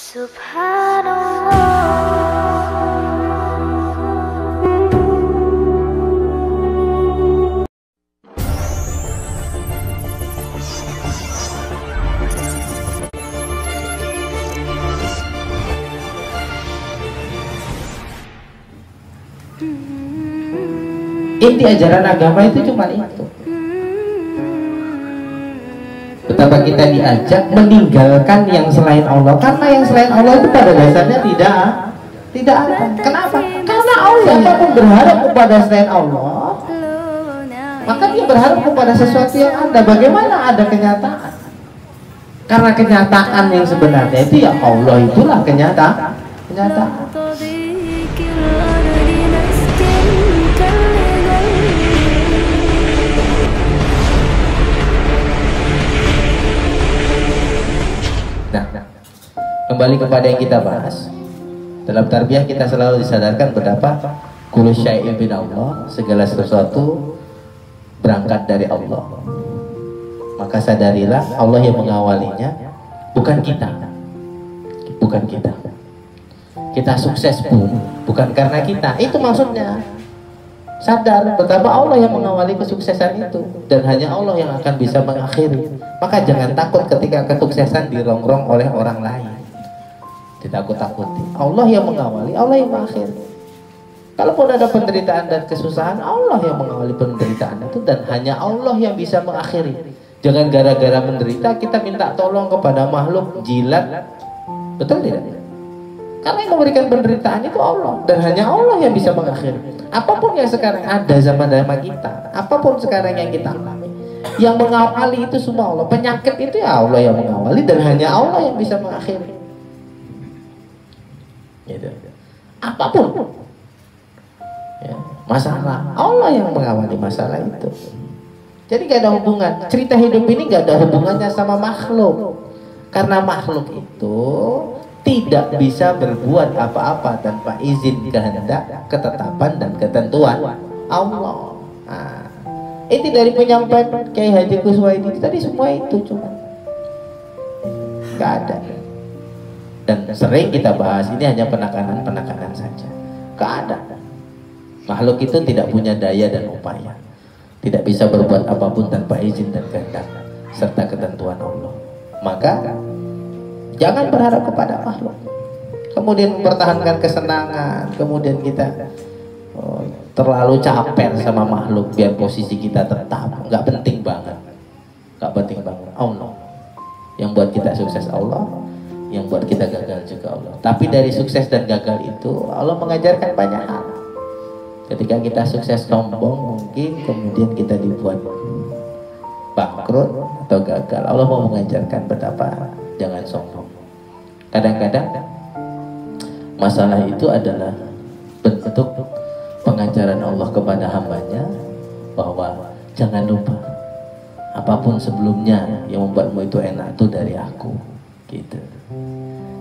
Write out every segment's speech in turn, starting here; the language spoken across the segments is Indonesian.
Inti ajaran agama itu cuma itu. Betapa kita diajak meninggalkan yang selain Allah, karena yang selain Allah itu pada dasarnya tidak ada. Kenapa? Karena Allah yang berharap kepada selain Allah, maka dia berharap kepada sesuatu yang ada. Bagaimana ada kenyataan? Karena kenyataan yang sebenarnya itu ya Allah, itulah kenyataan. Nah, kembali kepada yang kita bahas. Dalam tarbiyah kita selalu disadarkan betapa kullu syai'in min Allah, segala sesuatu berangkat dari Allah. Maka sadarilah Allah yang mengawalinya, bukan kita. Bukan kita. Kita sukses pun bukan karena kita. Itu maksudnya. Sadar betapa Allah yang mengawali kesuksesan itu, dan hanya Allah yang akan bisa mengakhiri. Maka jangan takut ketika kesuksesan dirongrong oleh orang lain. Ditakut-takuti. Allah yang mengawali, Allah yang mengakhiri. Kalaupun ada penderitaan dan kesusahan, Allah yang mengawali penderitaan itu, dan hanya Allah yang bisa mengakhiri. Jangan gara-gara menderita kita minta tolong kepada makhluk jilat. Betul tidak? Karena yang memberikan penderitaan itu Allah, dan hanya Allah yang bisa mengakhiri. Apapun yang sekarang ada zaman kita, apapun sekarang yang kita alami, yang mengawali itu semua Allah. Penyakit itu ya Allah yang mengawali, dan hanya Allah yang bisa mengakhiri. Gitu. Apapun ya, masalah, Allah yang mengawali masalah itu. Jadi gak ada hubungan. Cerita hidup ini gak ada hubungannya sama makhluk, karena makhluk itu tidak bisa berbuat apa-apa tanpa izin, kehendak, ketetapan, dan ketentuan Allah. Nah, itu dari penyampaian Kiai Haji Kuswaidi tadi, semua itu cuma nggak ada. Dan sering kita bahas ini hanya penekanan saja. Nggak ada. Makhluk itu tidak punya daya dan upaya, tidak bisa berbuat apapun tanpa izin dan kehendak serta ketentuan Allah. Maka jangan berharap kepada makhluk, kemudian mempertahankan kesenangan, kemudian kita terlalu caper sama makhluk biar posisi kita tetap. Nggak penting banget. Allah yang buat kita sukses, Allah yang buat kita gagal juga Allah. Tapi dari sukses dan gagal itu Allah mengajarkan banyak hal. Ketika kita sukses sombong, mungkin kemudian kita dibuat bangkrut atau gagal, Allah mau mengajarkan betapa jangan sombong. Kadang-kadang masalah itu adalah bentuk pengajaran Allah kepada hambanya, bahwa jangan lupa apapun sebelumnya yang membuatmu itu enak itu dari aku, gitu.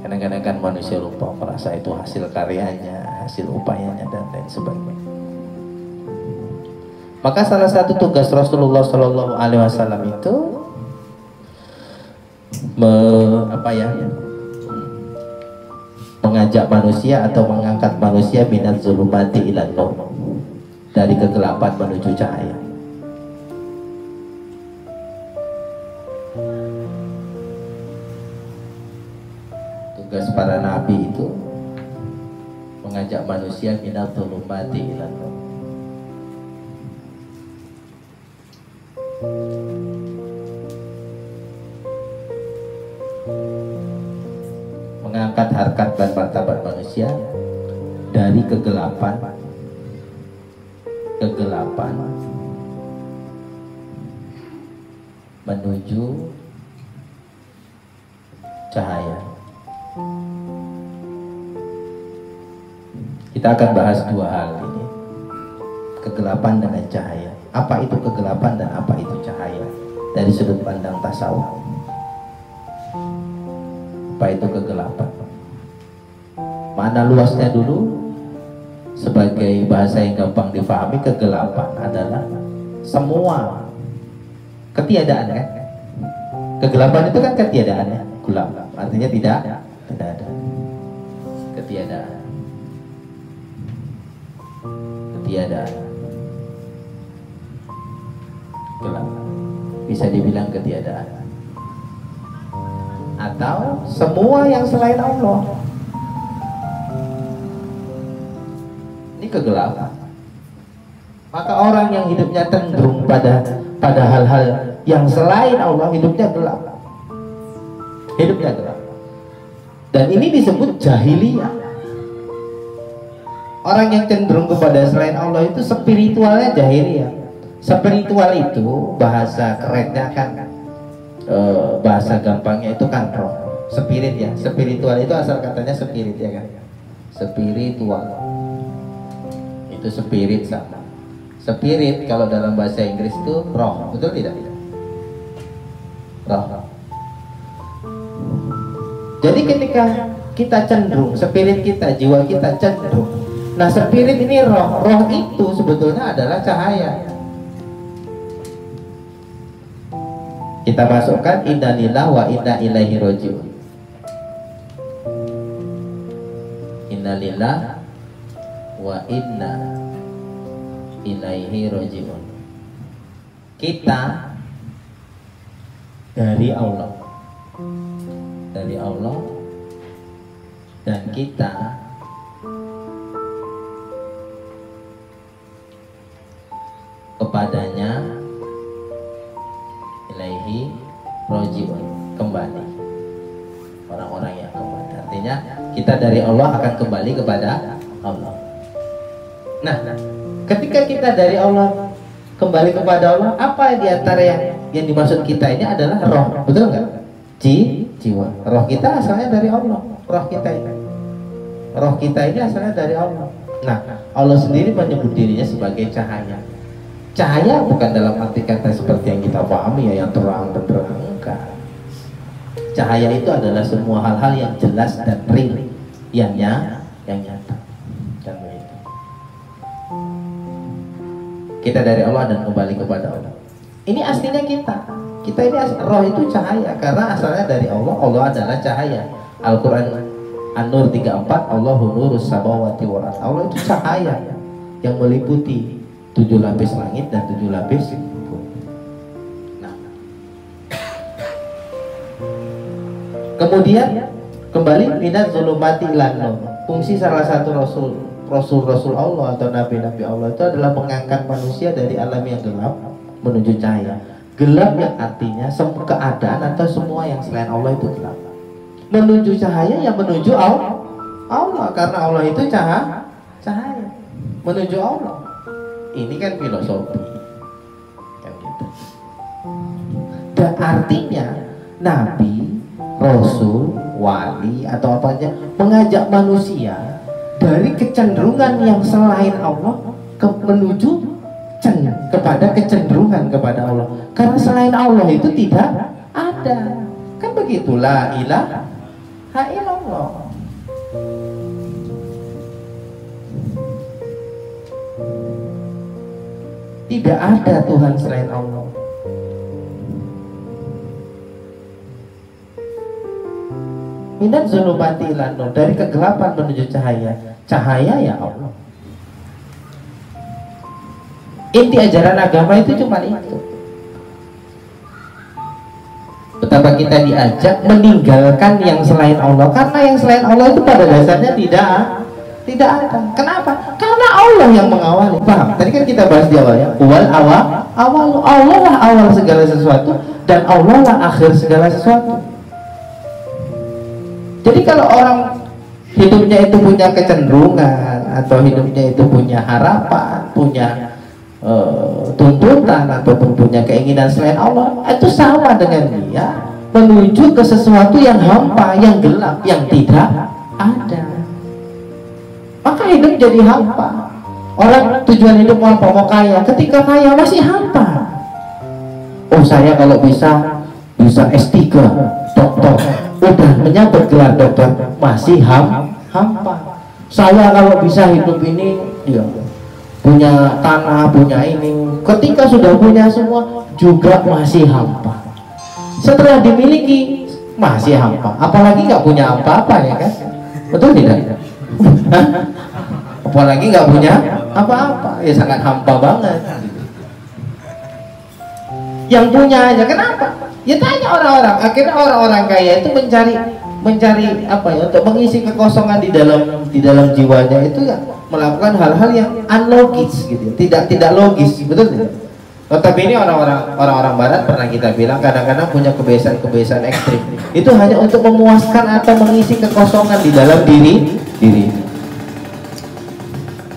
Kadang-kadang kan manusia lupa merasa itu hasil karyanya, hasil upayanya, dan lain sebagainya. Maka salah satu tugas Rasulullah Shallallahu Alaihi Wasallam itu mengajak manusia atau mengangkat manusia minaz zulumati ilan nur, dari kegelapan menuju cahaya. Tugas para nabi itu mengajak manusia minaz zulumati ilan nur. Mengangkat harkat dan martabat manusia dari kegelapan menuju cahaya. Kita akan bahas dua hal ini, kegelapan dengan cahaya. Apa itu kegelapan dan apa itu cahaya dari sudut pandang tasawuf? Apa itu kegelapan? Mana luasnya dulu? Sebagai bahasa yang gampang difahami, kegelapan adalah semua ketiadaan, kan? Kegelapan itu kan ketiadaan, ya. Gelap artinya tidak ada. ketiadaan. Ketiadaan. Gelap. Bisa dibilang ketiadaan. Atau semua yang selain Allah. Ini kegelapan. Maka orang yang hidupnya cenderung pada hal-hal yang selain Allah, hidupnya gelap. Hidupnya gelap. Dan ini disebut jahiliyah. Orang yang cenderung kepada selain Allah itu spiritualnya jahiliyah. Spiritual itu bahasa kerennya kan, bahasa gampangnya itu kan roh, spirit ya. Spiritual itu asal katanya spirit ya kan. Spiritual itu spirit sama. Spirit kalau dalam bahasa Inggris itu roh, betul tidak? Roh. Jadi ketika kita cenderung, spirit kita, jiwa kita cenderung. Nah spirit ini roh, roh itu sebetulnya adalah cahaya. Kita masukkan inna lillahi wa inna ilaihi rajiun. Inna lillahi wa inna ilaihi rajiun. Kita dari Allah. Dari Allah dan kita kepadanya ilaihi rajiun, kembali. Orang-orang yang kembali, artinya kita dari Allah akan kembali kepada Allah. Nah, ketika kita dari Allah kembali kepada Allah, apa di antara yang dimaksud kita ini adalah roh, betul nggak? Jiwa. Roh kita asalnya dari Allah. Roh kita ini asalnya dari Allah. Nah, Allah sendiri menyebut dirinya sebagai cahaya. Cahaya bukan dalam arti kata seperti yang kita pahami ya, yang terang benderang, enggak. Cahaya itu adalah semua hal-hal yang jelas dan real, yang nyata. Dan begitu. Kita dari Allah dan kembali kepada Allah. Ini aslinya kita. Kita ini roh itu cahaya karena asalnya dari Allah. Allah adalah cahaya. Al-Quran An-Nur 34, Allahu nurus samawati wal ardh. Allah itu cahaya yang meliputi 7 lapis langit dan 7 lapis bumi. Nah, kemudian kembali minaz zulumati ilan nur. Fungsi salah satu rasul Allah atau nabi-nabi Allah itu adalah mengangkat manusia dari alam yang gelap menuju cahaya. Gelap yang artinya keadaan atau semua yang selain Allah itu gelap. Menuju cahaya yang menuju Allah, karena Allah itu cahaya. Menuju Allah. Ini kan filosofi. Kan gitu. Dan artinya nabi, rasul, wali atau apa aja mengajak manusia dari kecenderungan yang selain Allah menuju kepada kecenderungan kepada Allah, karena selain Allah itu tidak ada. Kan begitulah ilaha illallah. Tidak ada Tuhan selain Allah. Minaz zulumati ilan nur, dari kegelapan menuju cahaya. Cahaya ya Allah. Inti ajaran agama itu cuma itu. Betapa kita diajak meninggalkan yang selain Allah, karena yang selain Allah itu pada dasarnya tidak ada. Kenapa? Karena Allah yang mengawali. Paham? Tadi kan kita bahas di awal ya. Awal Allah lah awal segala sesuatu dan Allah lah akhir segala sesuatu. Jadi kalau orang hidupnya itu punya kecenderungan atau hidupnya itu punya harapan, punya tuntutan ataupun punya keinginan selain Allah, itu sama dengan dia menuju ke sesuatu yang hampa, yang gelap, yang tidak ada. Maka hidup jadi hampa. Orang tujuan hidup mau kaya, ketika kaya masih hampa. Oh saya kalau bisa S3, dokter, udah menyabet gelar dokter, masih hampa. Saya kalau bisa hidup ini ya punya tanah, punya ini, ketika sudah punya semua juga masih hampa. Setelah dimiliki masih hampa, apalagi nggak punya apa-apa ya kan, betul tidak? Apalagi nggak punya apa-apa, ya sangat hampa banget. Yang punya aja, kenapa? Ya tanya orang-orang. Akhirnya orang-orang kaya itu mencari apa ya, untuk mengisi kekosongan di dalam jiwanya itu ya melakukan hal-hal yang unlogis gitu, tidak logis, betul tidak? Tetapi ini orang-orang Barat pernah kita bilang kadang-kadang punya kebiasaan ekstrim. Itu hanya untuk memuaskan atau mengisi kekosongan di dalam diri.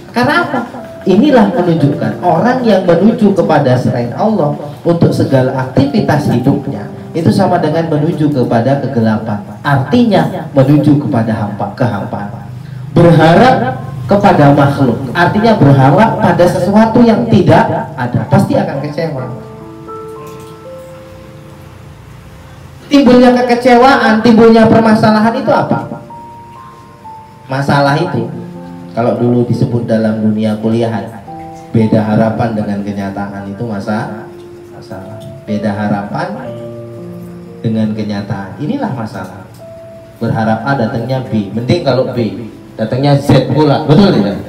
Karena apa? Inilah menunjukkan orang yang menuju kepada selain Allah untuk segala aktivitas hidupnya itu sama dengan menuju kepada kegelapan. Artinya menuju kepada kehampaan. Berharap kepada makhluk, artinya berharap pada sesuatu yang tidak ada, pasti akan kecewa. Timbulnya kekecewaan, timbulnya permasalahan itu apa? Masalah itu, kalau dulu disebut dalam dunia kuliahan, beda harapan dengan kenyataan itu masalah. Beda harapan dengan kenyataan, inilah masalah. Berharap A datangnya B, mending kalau B datangnya Z pula, betul tidak?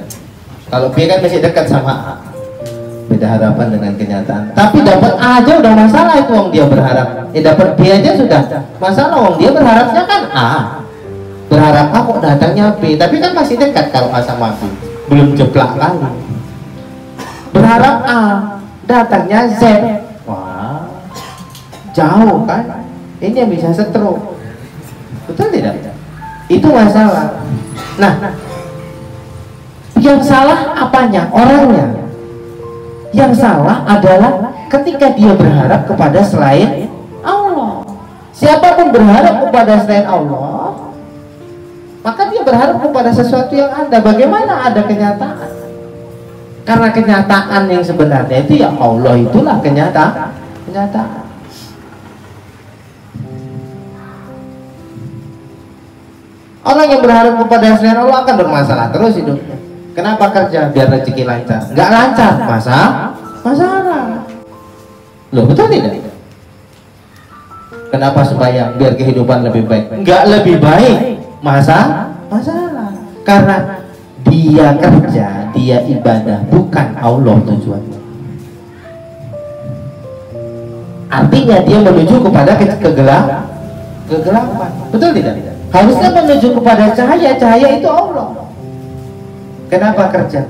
Kalau B kan masih dekat sama A. Beda harapan dengan kenyataan. Tapi dapat A aja udah masalah itu, wong dia berharap. Dapat B aja sudah masalah, wong dia berharapnya kan A. Berharap A kok datangnya B, tapi kan masih dekat kalau A sama B. Belum jeplak kali. Berharap A, datangnya Z. Wah, jauh kan? Ini yang bisa stroke. Betul tidak? Itu masalah. Nah, yang salah apanya? Orangnya. Yang salah adalah ketika dia berharap kepada selain Allah. Siapapun berharap kepada selain Allah, maka dia berharap kepada sesuatu yang ada. Bagaimana ada kenyataan? Karena kenyataan yang sebenarnya itu ya Allah, itulah kenyataan. Orang yang berharap kepada selain Allah akan bermasalah terus hidupnya. Kenapa kerja? Biar rezeki lancar. Nggak lancar, masalah. Loh, betul tidak? Kenapa sembahyang? Biar kehidupan lebih baik. Nggak lebih baik, masalah. Karena dia kerja, dia ibadah, bukan Allah tujuannya. Artinya dia menuju kepada kegelapan. Betul tidak? Harusnya menuju kepada cahaya itu Allah. Kenapa kerja?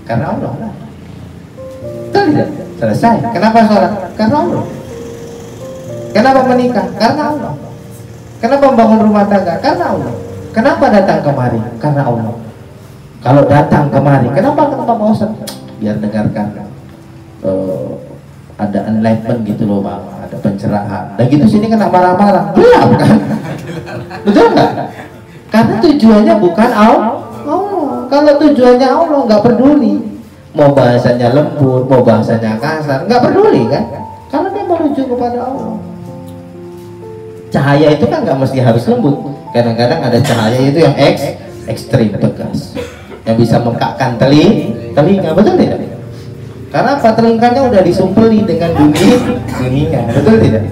Karena Allah. Betul tidak? Selesai. Kenapa sholat? Karena Allah. Kenapa menikah? Karena Allah. Kenapa membangun rumah tangga? Karena Allah. Kenapa datang kemari? Karena Allah. Kalau datang kemari, kenapa Pak Ustaz? Biar dengarkan ada enlightenment gitu loh Bang, ada pencerahan. Dan gitu sini kena marah-marah, gelap kan? Betul nggak? Karena tujuannya bukan Allah. Kalau tujuannya Allah nggak peduli. Mau bahasanya lembut, mau bahasanya kasar, nggak peduli kan? Kalau dia menuju kepada Allah. Cahaya itu kan nggak mesti harus lembut. Kadang-kadang ada cahaya itu yang ekstrim, tegas, yang bisa mengkakkan telinga, betul tidak? Karena apa? Telinganya udah disumpeli dengan dunia, betul tidak?